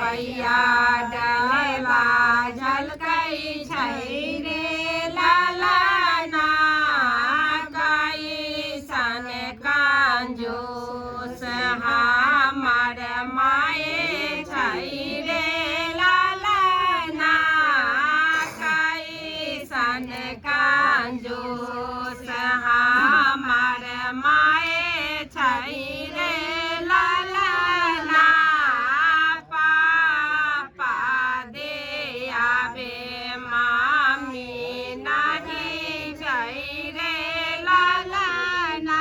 पैया डाला झलकई छै रे लाला ना कई सन कंजूस हमार माए छै रे लाला ना कई सन कंजूस हमार माए छै रे लाला ना पापा दे आबे मामी नहीं छै रे लाला ना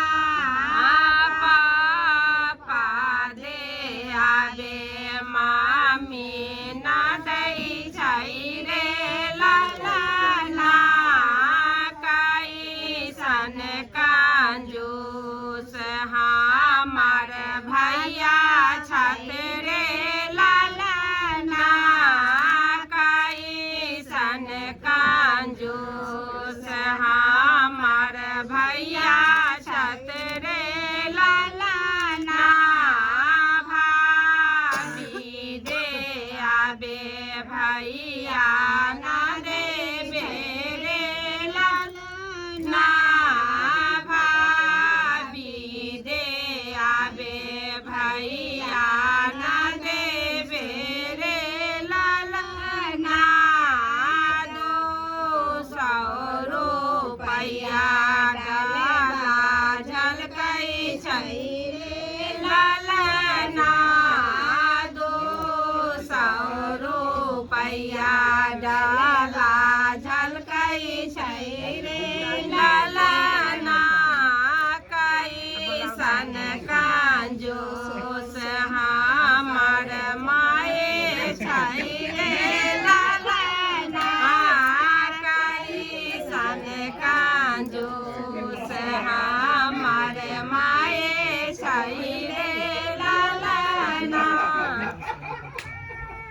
पापा दे आबे मामी ना दै छै रे लाला ना कई सन कंजूस हमार भैया छत रे लाला ना कई सन कंजूस हमार भैया छत रे लाला ना भाभी दे आबे भैया ना देबे रे लाला ना भाभी दे आबे भैया ना देबे रे लाला ना 200 रुपैया डाला झलकई छै रे लाला ना 200 रुपैया डाला झलकई छै रे लाला ना कई सन कंजूस हमार माए छै रे लाला ना कई सन कंजूस